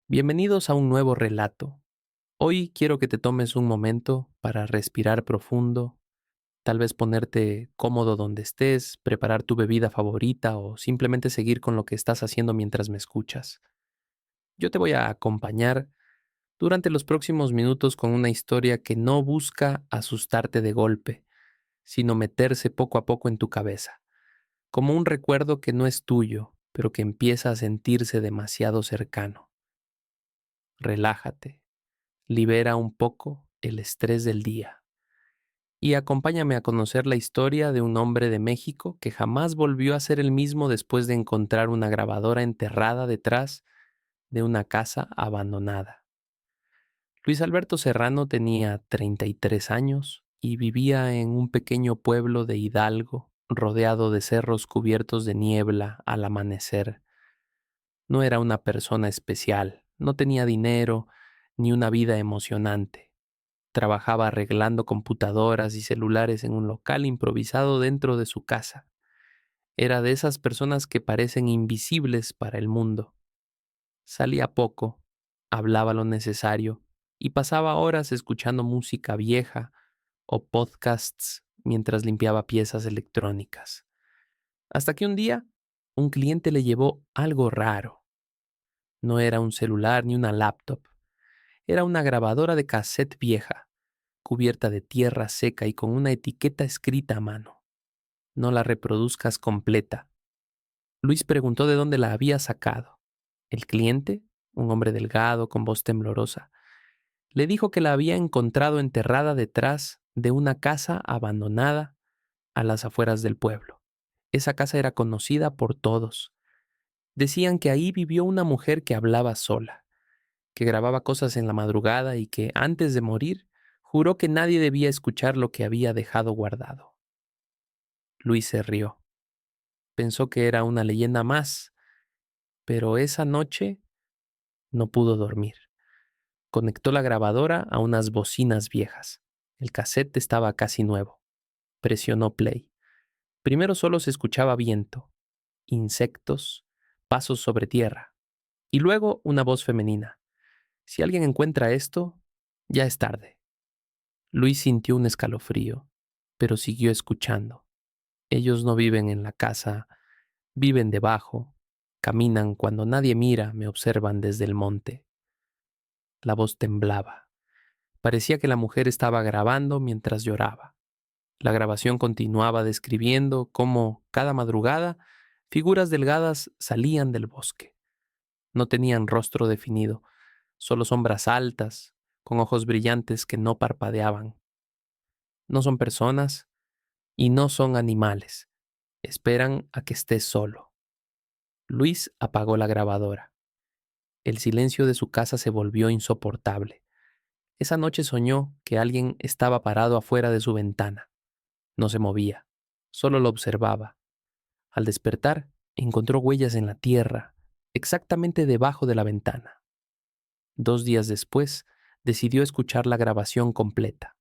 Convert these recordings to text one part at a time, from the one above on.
Bienvenidos a un nuevo relato. Hoy quiero que te tomes un momento para respirar profundo, tal vez ponerte cómodo donde estés, preparar tu bebida favorita o simplemente seguir con lo que estás haciendo mientras me escuchas. Yo te voy a acompañar durante los próximos minutos con una historia que no busca asustarte de golpe, sino meterse poco a poco en tu cabeza, como un recuerdo que no es tuyo, pero que empieza a sentirse demasiado cercano. Relájate. Libera un poco el estrés del día y acompáñame a conocer la historia de un hombre de México que jamás volvió a ser el mismo después de encontrar una grabadora enterrada detrás de una casa abandonada. Luis Alberto Serrano tenía 33 años y vivía en un pequeño pueblo de Hidalgo, rodeado de cerros cubiertos de niebla al amanecer. No era una persona especial, no tenía dinero ni una vida emocionante. Trabajaba arreglando computadoras y celulares en un local improvisado dentro de su casa. Era de esas personas que parecen invisibles para el mundo. Salía poco, hablaba lo necesario y pasaba horas escuchando música vieja o podcasts mientras limpiaba piezas electrónicas. Hasta que un día, un cliente le llevó algo raro. No era un celular ni una laptop, era una grabadora de cassette vieja cubierta de tierra seca y con una etiqueta escrita a mano. No la reproduzcas completa. Luis preguntó de dónde la había sacado. El cliente, un hombre delgado con voz temblorosa, le dijo que la había encontrado enterrada detrás de una casa abandonada a las afueras del pueblo. Esa casa era conocida por todos. Decían que ahí vivió una mujer que hablaba sola, que grababa cosas en la madrugada y que, antes de morir, juró que nadie debía escuchar lo que había dejado guardado. Luis se rió. Pensó que era una leyenda más, pero esa noche no pudo dormir. Conectó la grabadora a unas bocinas viejas. El cassette estaba casi nuevo. Presionó play. Primero solo se escuchaba viento, insectos, pasos sobre tierra, y luego una voz femenina. Si alguien encuentra esto, ya es tarde. Luis sintió un escalofrío, pero siguió escuchando. Ellos no viven en la casa, viven debajo, caminan cuando nadie mira, me observan desde el monte. La voz temblaba. Parecía que la mujer estaba grabando mientras lloraba. La grabación continuaba describiendo cómo, cada madrugada, figuras delgadas salían del bosque. No tenían rostro definido, solo sombras altas, con ojos brillantes que no parpadeaban. No son personas y no son animales. Esperan a que estés solo. Luis apagó la grabadora. El silencio de su casa se volvió insoportable. Esa noche soñó que alguien estaba parado afuera de su ventana. No se movía, solo lo observaba. Al despertar, encontró huellas en la tierra, exactamente debajo de la ventana. 2 días después, decidió escuchar la grabación completa.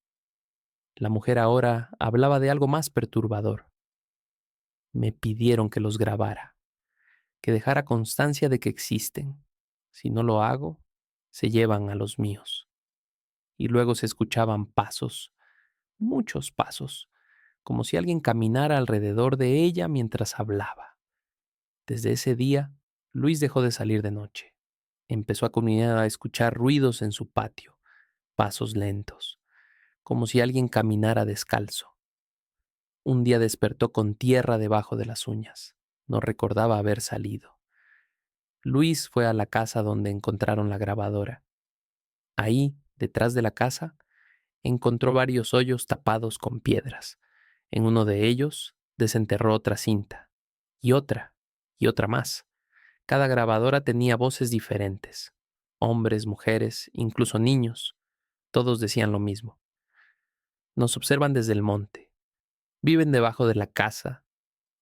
La mujer ahora hablaba de algo más perturbador. Me pidieron que los grabara, que dejara constancia de que existen. Si no lo hago, se llevan a los míos. Y luego se escuchaban pasos, muchos pasos, como si alguien caminara alrededor de ella mientras hablaba. Desde ese día, Luis dejó de salir de noche. Empezó a caminar a escuchar ruidos en su patio, pasos lentos, como si alguien caminara descalzo. Un día despertó con tierra debajo de las uñas. No recordaba haber salido. Luis fue a la casa donde encontraron la grabadora. Ahí, detrás de la casa, encontró varios hoyos tapados con piedras. En uno de ellos desenterró otra cinta, y otra más. Cada grabadora tenía voces diferentes. Hombres, mujeres, incluso niños. Todos decían lo mismo. Nos observan desde el monte. Viven debajo de la casa.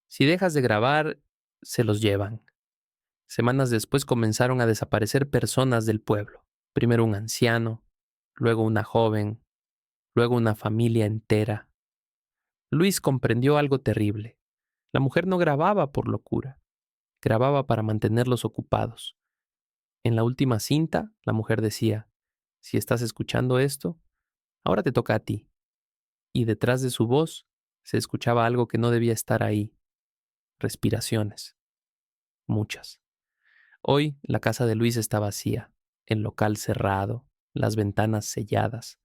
Si dejas de grabar, se los llevan. Semanas después comenzaron a desaparecer personas del pueblo. Primero un anciano, luego una joven, luego una familia entera. Luis comprendió algo terrible. La mujer no grababa por locura, grababa para mantenerlos ocupados. En la última cinta, la mujer decía, si estás escuchando esto, ahora te toca a ti. Y detrás de su voz se escuchaba algo que no debía estar ahí, respiraciones, muchas. Hoy la casa de Luis está vacía, el local cerrado, las ventanas selladas.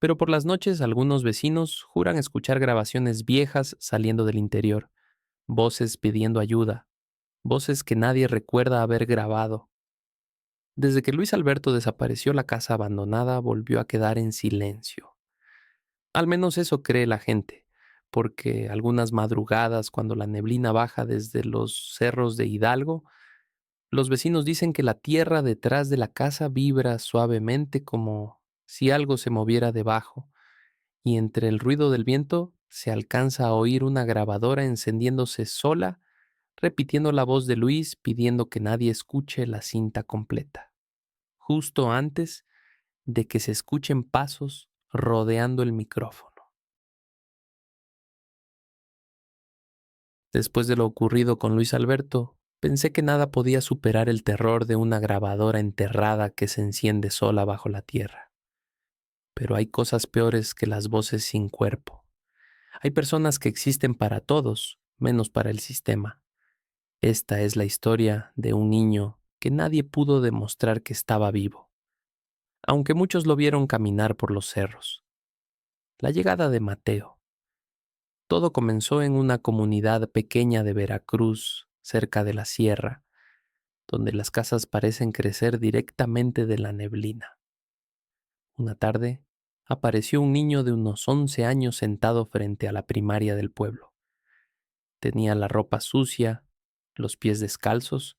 Pero por las noches algunos vecinos juran escuchar grabaciones viejas saliendo del interior, voces pidiendo ayuda, voces que nadie recuerda haber grabado. Desde que Luis Alberto desapareció, la casa abandonada volvió a quedar en silencio. Al menos eso cree la gente, porque algunas madrugadas, cuando la neblina baja desde los cerros de Hidalgo, los vecinos dicen que la tierra detrás de la casa vibra suavemente como si algo se moviera debajo, y entre el ruido del viento se alcanza a oír una grabadora encendiéndose sola, repitiendo la voz de Luis pidiendo que nadie escuche la cinta completa, justo antes de que se escuchen pasos rodeando el micrófono. Después de lo ocurrido con Luis Alberto, pensé que nada podía superar el terror de una grabadora enterrada que se enciende sola bajo la tierra. Pero hay cosas peores que las voces sin cuerpo. Hay personas que existen para todos, menos para el sistema. Esta es la historia de un niño que nadie pudo demostrar que estaba vivo, aunque muchos lo vieron caminar por los cerros. La llegada de Mateo. Todo comenzó en una comunidad pequeña de Veracruz, cerca de la sierra, donde las casas parecen crecer directamente de la neblina. Una tarde, apareció un niño de unos 11 años sentado frente a la primaria del pueblo. Tenía la ropa sucia, los pies descalzos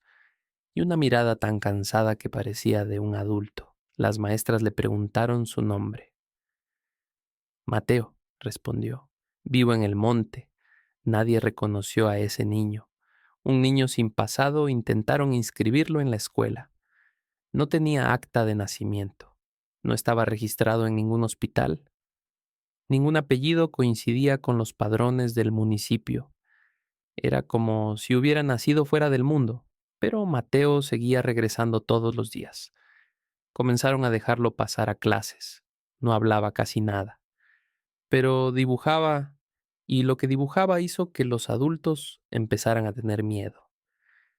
y una mirada tan cansada que parecía de un adulto. Las maestras le preguntaron su nombre. Mateo, respondió. Vivo en el monte. Nadie reconoció a ese niño. Un niño sin pasado. Intentaron inscribirlo en la escuela. No tenía acta de nacimiento. No estaba registrado en ningún hospital. Ningún apellido coincidía con los padrones del municipio. Era como si hubiera nacido fuera del mundo. Pero Mateo seguía regresando todos los días. Comenzaron a dejarlo pasar a clases. No hablaba casi nada. Pero dibujaba, y lo que dibujaba hizo que los adultos empezaran a tener miedo.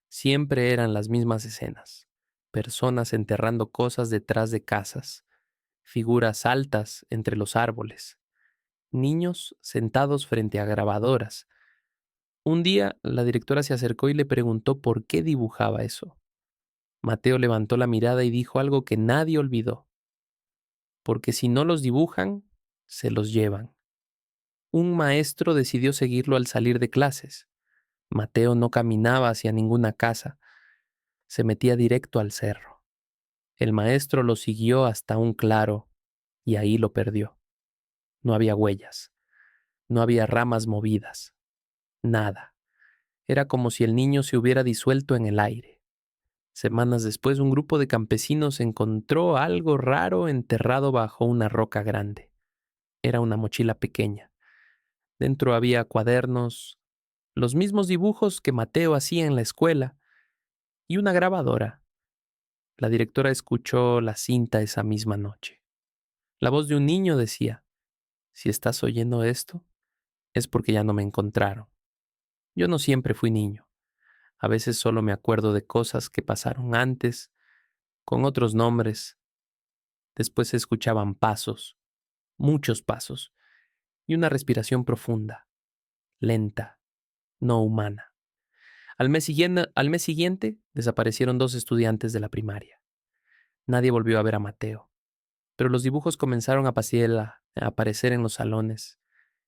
Siempre eran las mismas escenas. Personas enterrando cosas detrás de casas, figuras altas entre los árboles, niños sentados frente a grabadoras. Un día la directora se acercó y le preguntó por qué dibujaba eso. Mateo levantó la mirada y dijo algo que nadie olvidó. Porque si no los dibujan, se los llevan. Un maestro decidió seguirlo al salir de clases. Mateo no caminaba hacia ninguna casa, se metía directo al cerro. El maestro lo siguió hasta un claro y ahí lo perdió. No había huellas, no había ramas movidas, nada. Era como si el niño se hubiera disuelto en el aire. Semanas después, un grupo de campesinos encontró algo raro enterrado bajo una roca grande. Era una mochila pequeña. Dentro había cuadernos, los mismos dibujos que Mateo hacía en la escuela y una grabadora. La directora escuchó la cinta esa misma noche. La voz de un niño decía, si estás oyendo esto, es porque ya no me encontraron. Yo no siempre fui niño. A veces solo me acuerdo de cosas que pasaron antes, con otros nombres. Después se escuchaban pasos, muchos pasos, y una respiración profunda, lenta, no humana. Al mes siguiente desaparecieron 2 estudiantes de la primaria. Nadie volvió a ver a Mateo, pero los dibujos comenzaron a aparecer en los salones,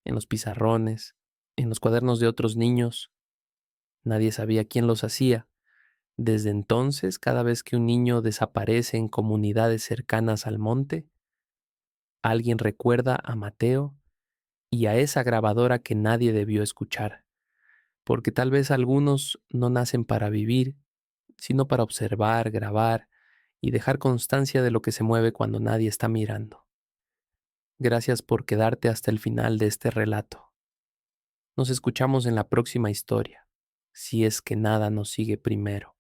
en los pizarrones, en los cuadernos de otros niños. Nadie sabía quién los hacía. Desde entonces, cada vez que un niño desaparece en comunidades cercanas al monte, alguien recuerda a Mateo y a esa grabadora que nadie debió escuchar, porque tal vez algunos no nacen para vivir, sino para observar, grabar y dejar constancia de lo que se mueve cuando nadie está mirando. Gracias por quedarte hasta el final de este relato. Nos escuchamos en la próxima historia, si es que nada nos sigue primero.